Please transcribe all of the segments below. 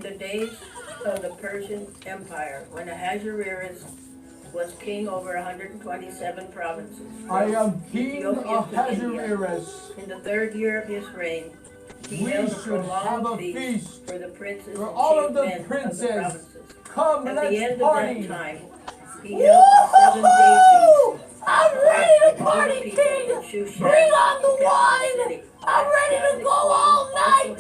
the days of the Persian Empire, when Ahasuerus was king over 127 provinces. I am King Ethiopia to Ahasuerus. India. In the 3rd year of his reign, he We held a should have prolonged a feast for the princes for and all chief of the men of the princes. provinces. Come, At the let's end party. of that time, he held a 7-day feast. I'm ready to party, King! Bring on the wine! I'm ready to go all night!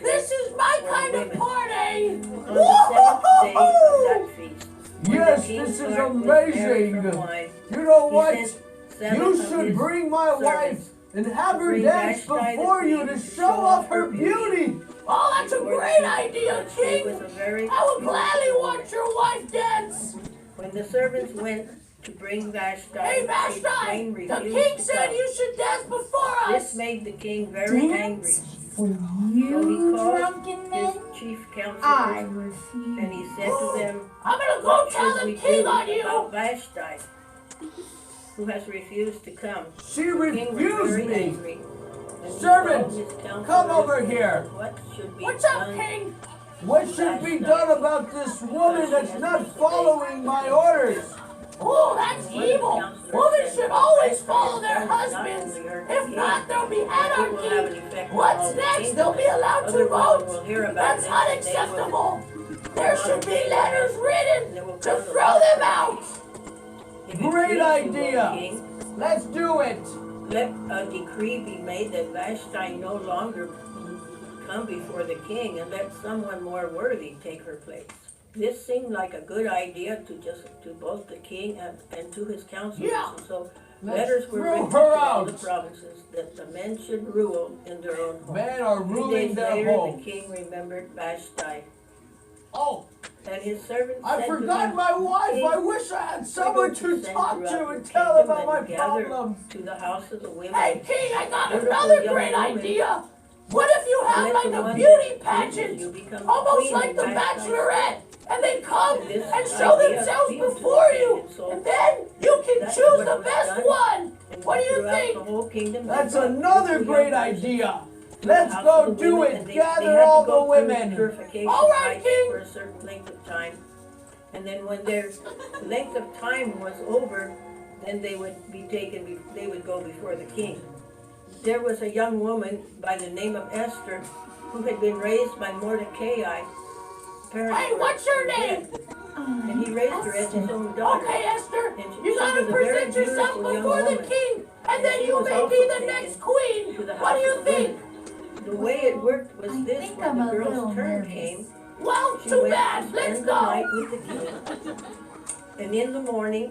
This is my kind of party! On the 7th day of that feast, when Yes, the king's this is heart was merry amazing. from wine, You know he what? sent 7 You of should his bring my wife servants and have her bring dance Vashti the before you queen to to show off her beauty. beauty. Oh, that's a before the great king, idea, but she King! was a very I will gladly beautiful watch your wife dance! When the servants went to bring Vashti, Hey, the Vashti! queen The refused king to said come. you should dance before This us! made the king very angry. For So he you, called drunken his men, chief I counselors refuse. and he said to them, I'm gonna go "What tell should the we king do on about you! Vashti, who has refused to come?" She The king was refused very me. angry. And he Servant, called his counselors come over and here. said, "What should be What's up, done?" King? What should be done about this woman that's not following my orders? Oh, that's evil! Women should always follow their husbands! If not, there'll be anarchy! What's next? They'll be allowed to vote! That's unacceptable! There should be letters written to throw them out! If it Great please you, O idea. king, Let's do it. let a decree be made that Vashti no longer come before the king, and let someone more worthy take her place. This seemed like a good idea to both the king and to his counselors. Yeah. And so Let's letters were throw written to her all the out. provinces that the men should rule in their own home. Men are 3 ruling days their later, home. the king remembered Vashti, Oh, and his servants I said to forgot him, my wife. "King, I wish I had we're someone going to send talk throughout to your and tell kingdom about my and gather problems." to the house of the women." Hey, King, I got Beautiful another young great woman. idea! What if you And had let like the a one beauty that pageant? pleases you become Almost queen like of the Vashti's Bachelorette! And they come This and show idea themselves appealed to before the you! king, and so And then you can that's choose what the was best done. one! And What do you throughout think? the whole kingdom, they That's brought another beautiful great young persons idea. to the Let's house go of the do women, it. and they Gather had to all go the through women. purification All right, rites King. for a certain length of time. And then when their length of time was over, then they would be taken, they would go before the king. There was a young woman by the name of Esther who had been raised by Mordecai. Hey, what's your name? And he raised her as his own daughter. Okay, Esther, And you she gotta was a very present yourself beautiful young before the woman. king, and And then she you was may also be the taken next queen. to the What do house you of the think? women. The way it worked was I this: think when I'm the a girl's little turn nervous. came, Well, she too went bad. to Let's spend the night go. with the king. And in the morning,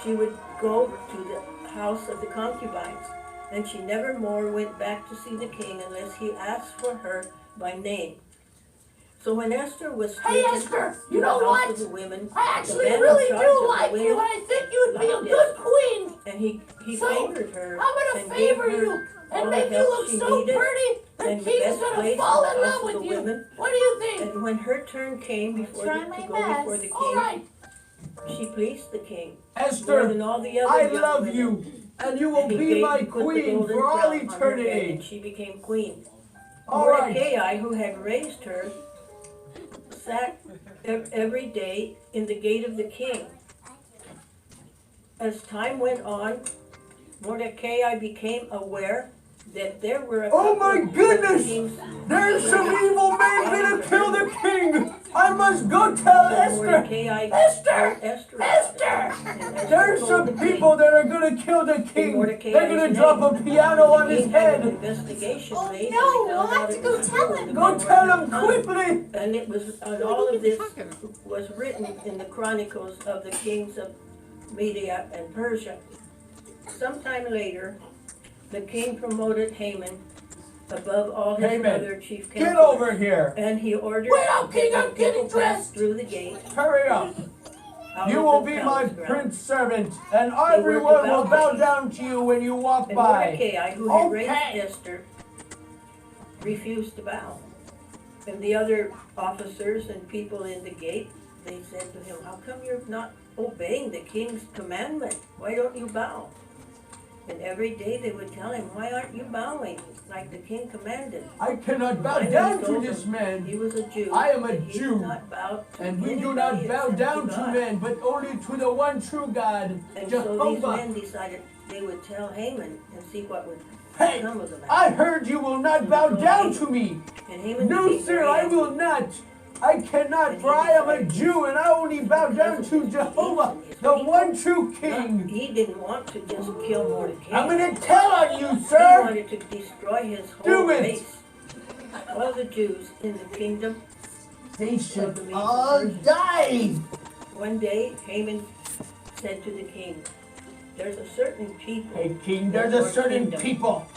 she would go to the house of the concubines. And she never more went back to see the king unless he asked for her by name. So when Esther was Hey, taken Esther, to you the know house what? of the women, I actually the man in really charge do of the like you, and women, I think you'd be a loved good Esther. queen. and he So, favored her I'm gonna and gave favor her you all and the make you help look she so needed, pretty. The and the king's best gonna place fall in in the love house of with the you. women. What do you think? And when her turn came I'll try to my go before best. the All king, right. she pleased the king more Esther, than all the other I young love women. you, and you will And he be my put the queen golden for all crown on her head, and eternity. she became queen. All right. Mordecai, who had raised her, sat every day in the gate of the king. As time went on, Mordecai became aware that there were a Oh couple my of goodness! kings. There's some evil men gonna kill the king. I must go tell So Esther. Mordecai Esther! told Esther. Esther! And Esther There's told some the king. people that are gonna kill the king. Mordecai's They're gonna name. drop a piano on The his king had an head. investigation Oh, made, no, and they we'll found have out to it go was tell true, him. and Go the men tell were him hung. quickly. And it was, and all of this was written in the chronicles of the kings of Media and Persia. Sometime later, the king promoted Haman above all his Haman, other chief Get counselors. over here. And he ordered Wait up, King, that I'm getting people pass dressed. through the gate. Hurry up. out You of will the be my palace ground. prince servant, and were everyone will devout bow men. down to you when you walk And by. Mordecai, who had raised Okay. Esther, refused to bow. And the other officers and people in the gate, they said to him, "How come you're not obeying the king's commandment? Why don't you bow?" And every day they would tell him, why aren't you bowing like the king commanded? I cannot bow Finally down he to told this them man. He was a Jew. I am a and he Jew, did not bow to And we do anybody not bow except down to God. men, but only to the one true God, And so these Jehovah. men decided they would tell Haman and see what would Hey, come of the matter. I heard you will not bow down to me. And Haman No, became sir, very I angry. will not. I cannot, for I am a Jew, and I only bow down to Jehovah, the one true King. He didn't want to just kill Mordecai. I'm gonna tell on you, He sir. wanted to destroy his whole Do it. race. All the Jews in the kingdom. They should all die. One day, Haman said to the king, there's a certain people Hey, King, there's a certain kingdom people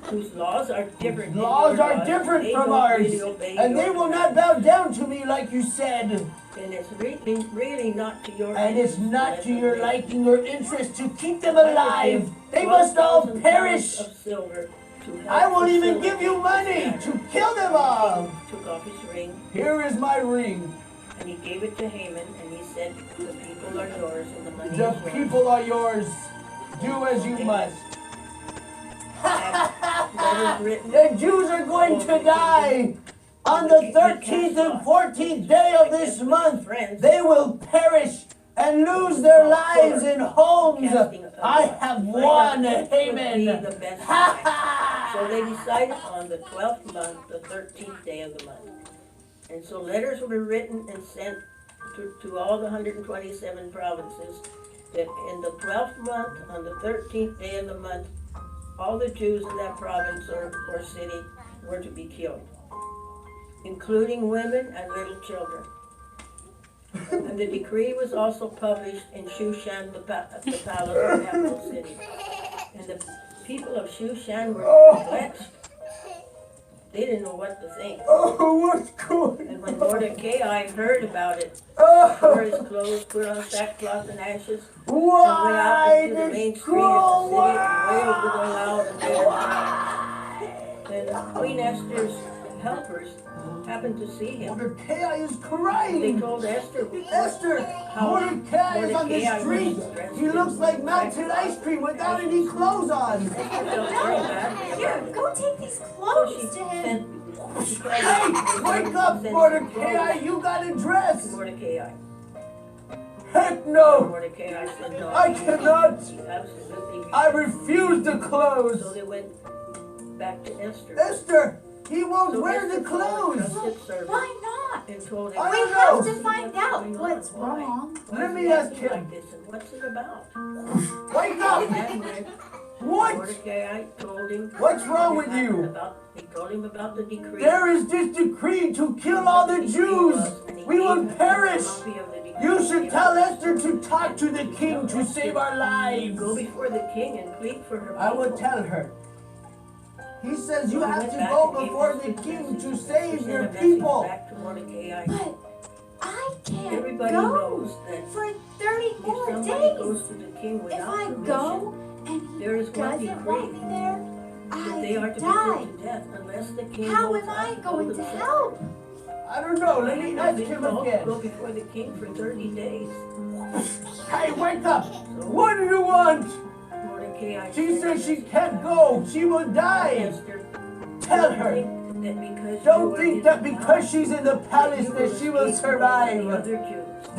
whose laws are different. than laws your are laws. different They from don't ours, really obey and your they will commands. not bow down to me like you said. And it's really not to your And it's interest not let to them your live. liking or interest to keep them I will alive. give They must all 12,000 perish. pounds of silver to help I won't even facilitate give you this money matter. to kill them all. The king took off his ring Here is my ring. and he gave it to Haman and he said, the people are yours and the money The is yours. people are yours. Do as you must. Letters written. The Jews are going to die on the 13th and 14th day of this month. They will perish and lose their lives in homes. I have won, Haman. Ha ha! So they decided on the 12th month, the 13th day of the month. And so letters were written and sent to all the 127 provinces that in the 12th month, on the 13th day of the month, all the Jews in that province or city were to be killed, including women and little children. And the decree was also published in Shushan, the palace, the capital city. And the people of Shushan were perplexed. They didn't know what to think. Oh, what's going And when on? Mordecai heard about it, tore his Oh, clothes, put on sackcloth and ashes, and went why out into the main this street of the cruel city and wailed with a world? loud and clear cry. And Queen Esther's helpers happened to see him. Mordecai is They crying. told Esther, Esther, Mordecai is on the street. He looks like melted ice cream without any clothes on. Esther felt very badly Here, about it. go take these So clothes to him. Hey, wake up, Mordecai, you gotta dress. Mordecai. Heck no, Mordecai said no. I cannot. He absolutely I refuse the So clothes. they went back to Esther. Esther, he won't So wear the Esther called a clothes. trusted servant Why not? and told him, I We don't have know. to find out what's Why? wrong. Why Let is me he ask acting him. like this and what's it about? Wake And up. then when What? Mordecai told him What's wrong with you? He told him about the decree. There is this decree to kill all the Jews. We will perish. You should tell Esther to talk to the king to save our lives. Go before the king and plead for her. I will people. tell her. He says you So he have went to back go and gave before this the good king message. to He save sent your a message people. Back to Mordecai. But I can't Everybody go knows that for 30 if more somebody days. goes to the king If without I permission, go and he there is one doesn't want me decree there, that they I are to be die. put to death unless the king How holds am I out going to himself. help? I don't know. Let me ask They him go again. before the king for 30 days. Hey, wake up. So What do you want? Mordecai She said says she that can't go. She will die. Esther, Tell don't her. think that because Don't you are think in that the because she's in the palace you that she will escape from the survive. other Jews.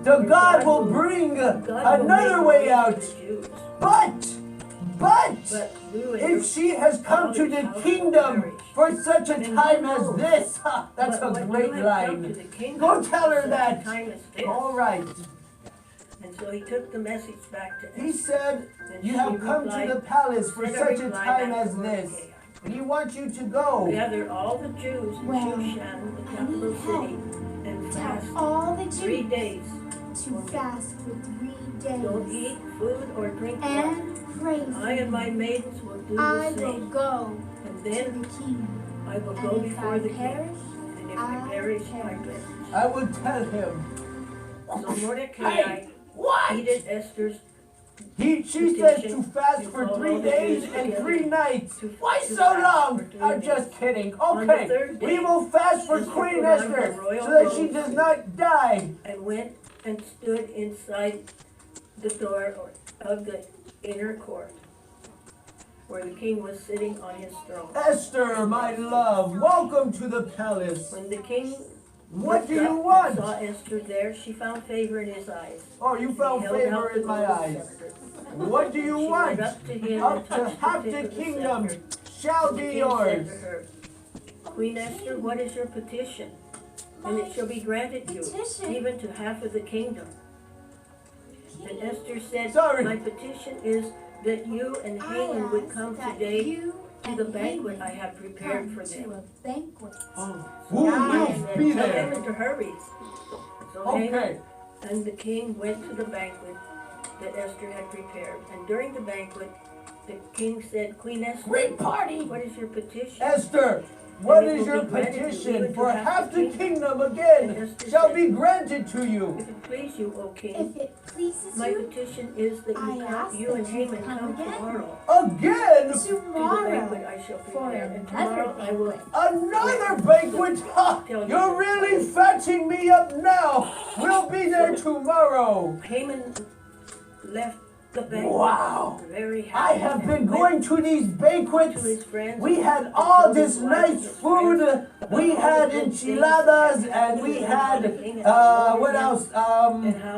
The God will bring God will another make way a out. for the Jews. But But you and your if she has come to the kingdom for such a time as this, ha, that's but a when great you have come to line. the kingdom Go tell her for such a that. time as this. All right. And so he took the message back to He Esther. said, And you she have come to replied- the palace for sent a such a reply time back as to this. Mordecai. We want you to go. Gather all the Jews in Well, Shushan, the capital city, and Tell fast all the 3 Jews days. to fast for 3 Don't days eat food or drink water. and pray for I and my me. maidens will do I the will same. go And to then the king. I will go And if before I the king. perish, And if I I perish, I perish. perish. I will tell him. So Mordecai Hey, what? heeded Esther's She says to fast for 3 days and 3 nights. to Why to so fast for long? 3 I'm days. just kidding. On the Okay, third we day, will fast for Esther Queen put on her Esther royal so that she robes does not die. And went and stood inside the door of the inner court, where the king was sitting on his throne. Esther, my love, welcome to the palace. When the king What do looked you up want? and saw Esther there, she found favor in his eyes. Oh, you found He held favor out the in my golden eyes. scepter. What do you She want? went up to him Up and to touched half the the tip of the kingdom scepter. shall And the be king yours. said to her, Queen Esther, what is your petition? And it shall be granted you, even to half of the kingdom. And Esther said, Sorry. My petition is that you and Haman would come today to the banquet I have prepared for them. Who will be Tell there? Haman to hurry. So Okay. Haman and the king went to the banquet that Esther had prepared. And during the banquet, the king said, Queen Esther, Great party. what is your petition? Esther, what And it is will your be granted you petition? even to For half half the the kingdom. kingdom And again Esther shall said, be granted to you. If it please you, O king, If it pleases my you, petition is that I ask you and that you Haman come come again. tomorrow Again? to the banquet tomorrow I shall for prepare. And another tomorrow I will banquet. Another banquet? Ha! You're really fetching me up now. We'll be there tomorrow. Haman left the banquet Wow. very happy. I have and been went going to these to banquets. his friends. We had and all told this his wife nice and his food. friends We about all had the good things enchiladas that and we had, what else?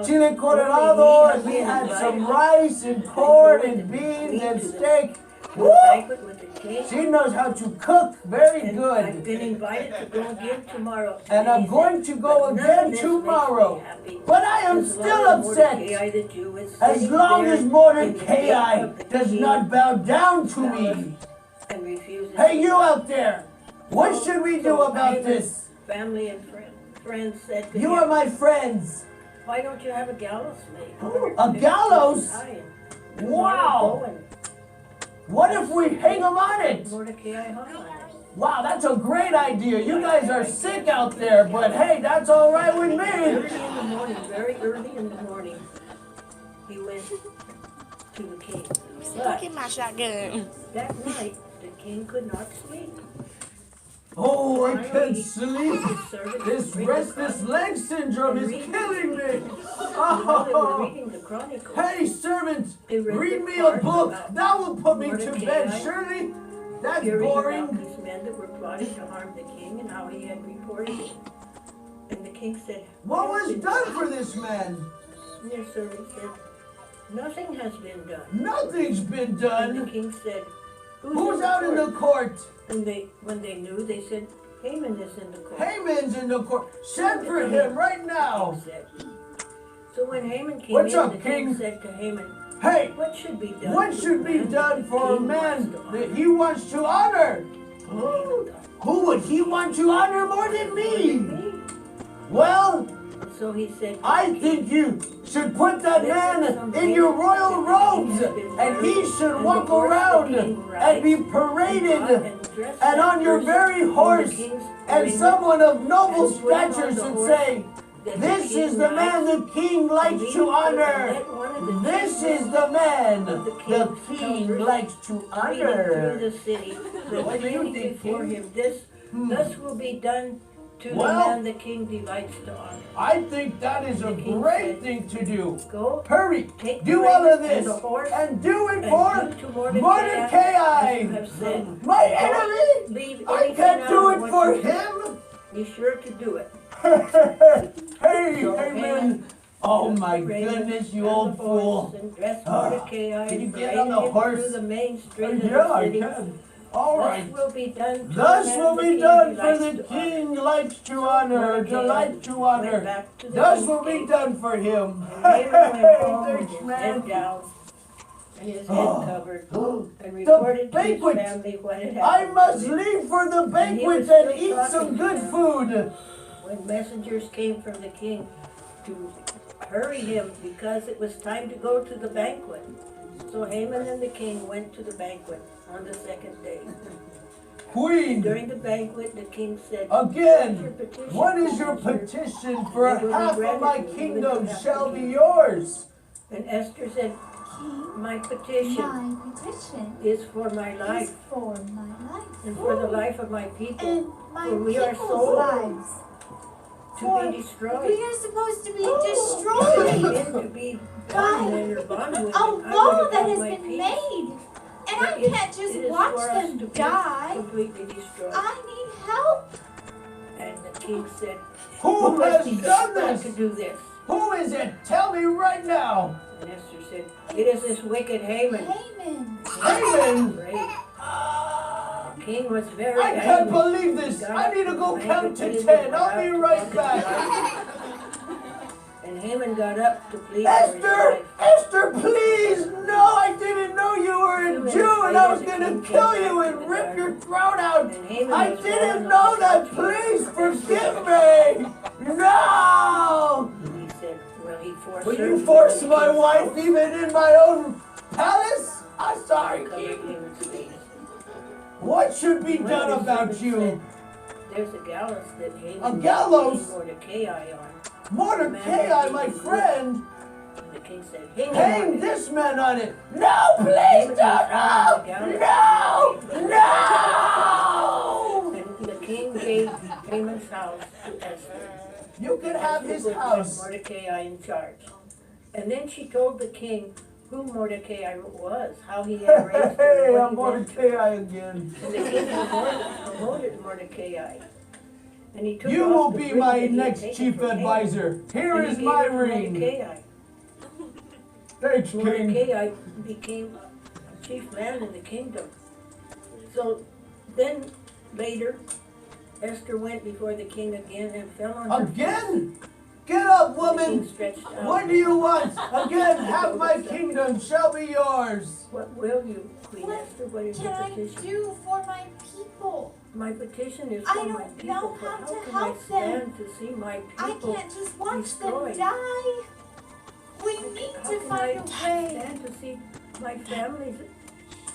Chile colorado, and we had some rice and corn and beans and steak. to Woo! the banquet with the king. She knows how to cook very And I've good. been invited to go again tomorrow. And I'm he going said, to go "But none again of this makes me tomorrow. happy. But I am As long still as upset. Mordecai the Jew is As sitting long there as in the Mordecai gate of the does king not bow down to me. and refuses Hey, to you bow. out there. What should we do So about Haman's this? Family and friends said to You him, are my friends. why don't you have a gallows made? A gallows? And Wow. What if we hang them on it? Mordecai hung on it. Wow, that's a great idea. You guys are sick out there, but hey, that's all right with me. Early in the morning, very early in the morning, he went to the king. But Get my shotgun. that night, the king could not sleep. Oh, I Finally, can't sleep. his servant This read the restless Chronicles. leg syndrome is killing me. While they were Oh. reading the Chronicles, Hey, servant, they read read the me a part book. about That will put me to Mordecai bed, surely. That's hearing about boring. these men that were plotting to harm the king and how he had reported it. And the king said, What was done for this man? And their servant said, nothing has been done. Nothing's been And the done. king said, Who's out in the court? And when they knew, they said, Haman is in the court. Haman's in the court. Send for him right now. The king said. So when Haman came What's in, up, the king king? said to Haman, Hey, what should be done? what to should the be man done that for a the king man wants to that honor?" he wants to honor? Oh, Who would he want to honor more than me? me. Well, And so he said, to I the think king, you should put that man in your royal robes and he should walk around and be paraded and on your very horse, and someone of noble stature should say, this is the man the king likes to honor. This is the man the king likes to leading through honor. the city, the What do you king think, before king? him. This will be done to the Well, man the king delights to honor. I think that is a great thing to do. Go, Hurry, take do the all of ring and this the horse and do it and for do to Mordecai, Mordecai, as you have said. my enemy. Leave I anything can't out do of it what for you said. him. Be sure to do it. Hey, So Haman. Oh my Raven goodness, you and old the horse fool. And dress Ah, Mordecai can you and get parade on the him horse? through the main street of Yeah, the I city. can. All right. This will be done to Thus the man will the be king done for delights the to honor. king likes to honor, delight to Went honor. back to the Thus king's will be gate, done for him. and Haman went home with Thanks, his man. head down and his head Oh. covered, and reported to his banquet. family what had I happened. must leave for the banquet was and still eat some talking good to them. food. When messengers came from the king to hurry him because it was time to go to the banquet. So Haman and the king went to the banquet on the second day. Queen, During the banquet, the king said, again, "What is your what petition?" is your petition? For It will be half of granted my you, even kingdom to half shall the be kingdom. yours. And Esther said, my petition My petition is for my is life for my life and for the life of my people. and my For we are people's sold. lives. To be destroyed. We are supposed to be Men destroyed. to be God, bondmen or bondwomen. A I would law have that had has my been peace. made. And But I it- can't just it is watch for us them to be die. completely destroyed. I need help. And the king said, Who has decided done to this? do this? Who is it? Tell me right now. And Esther said, it is this wicked Haman. Haman. Haman. Great. Ah, The king was very I can't angry. believe this. I need to go count to 10. I'll be right back. And Haman got up to plead for his Esther! life. Esther, please! No, I didn't know you were a Jew and I was gonna kill you and rip your throat out! I didn't know that! Please forgive me! No! And he said, well, he forced Will her you to force go to my the king's wife house. even in my own palace? I'm sorry, Covered King. Haman's face. What should be One done of the about servants you? said, there's a gallows that Haman A gallows? hanged Mordecai on. Mordecai, my friend, And the king said, hang him hang on it." this man on it. No, please don't! No! No! And the king gave Haman's house to Esther. You can have his Put house. Mordecai in charge. And then she told the king who Mordecai was, how he had raised her, Hey, what I'm he did. Mordecai again. And the king promoted Mordecai. And he took You off will the be ring my that he had next taken chief from Haman, advisor. Here and he is gave my it to ring. Mordecai. Thanks, King. Mordecai became chief man in the kingdom. So then later, Esther went before the king again and fell on her face. Again? Get up, The king woman. stretched out. What do you want? Again, half my kingdom shall be yours. What will you, Queen What Esther? What is can your I petition? do for my people? My petition is I for my don't people, know but how how to can help I stand to see my I people? can't just watch destroyed. them die. We need How to can find I a way. stand to see my families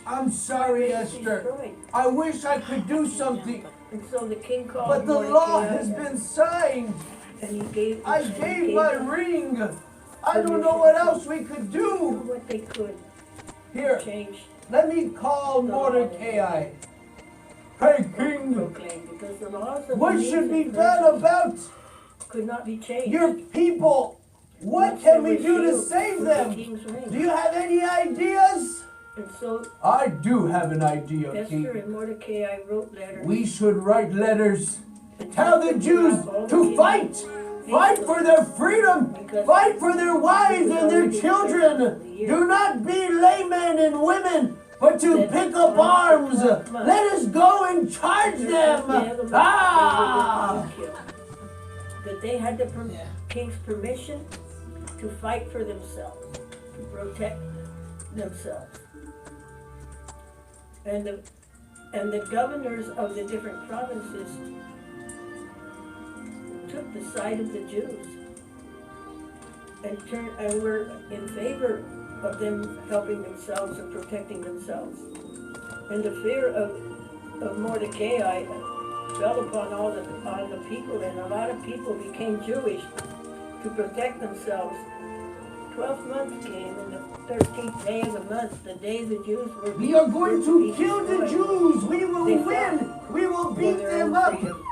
I'm sorry, Esther. destroyed? I wish I could do something, And so the king called but the Mordecai, law has been signed. and he gave. I and he gave my them ring. I don't know what else we could do. what they could Here, change. let me call Mordecai. Hey, King, Proclaim, because the laws of what the should be Medes and done Persians about could not be changed. your people? What Once can they we were do to sealed save with the them? king's ring. Do you have any ideas? And so I do have an idea, Esther King. and Mordecai wrote letters. We should write letters. and Tell sent the them Jews throughout all the to kingdom. fight. Fight for their freedom. Fight for their wives and their children. Do not be laymen and women, but to pick up arms. Let us go and charge them. Ah! That they had the king's permission to fight for themselves, to protect themselves. And the governors of the different provinces took the side of the Jews and were in favor of them helping themselves and protecting themselves. And the fear of Mordecai fell upon all the people, and a lot of people became Jewish to protect themselves. 12th month came, and the 13th day of the month, the day the Jews were. We are going to be kill the destroyed Jews. We will win. We will for beat their them own up. freedom,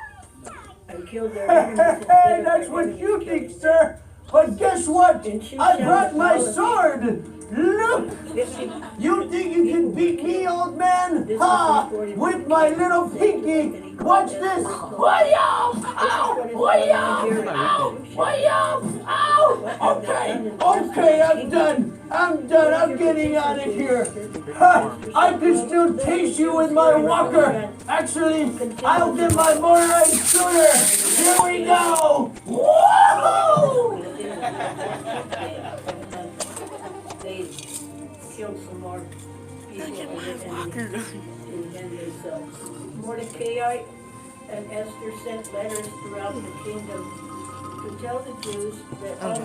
and killed their enemies instead of That's their what enemies you killing think, them. sir. But guess what? And she I shall brought my follow. sword. Look. 50 You think you can beat me, old man? This is Ha! reported With my little pinky. Watch this. William! Ow! William! Ow! William! Ow! Okay, okay, I'm done. I'm done. I'm getting out of here. Ha! I can still chase you with my walker. Actually, I'll get my motorized scooter. Here we go. Woohoo! They killed some more people and then themselves. Mordecai and Esther sent letters throughout the kingdom to tell the Jews that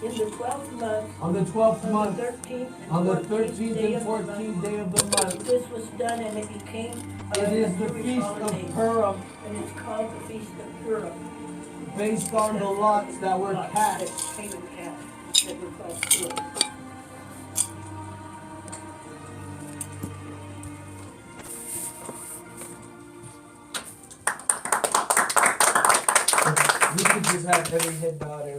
in the 12th month, On the 12th on month, the 13th on the and 13th day and of the month, 14th day of the month, this was done and it became it is the Jewish Feast holiday, of Purim, and it's called the Feast of Purim. based on the lots that were Lots cast. that Haman cast, that were called Purim. We could happening, head nod.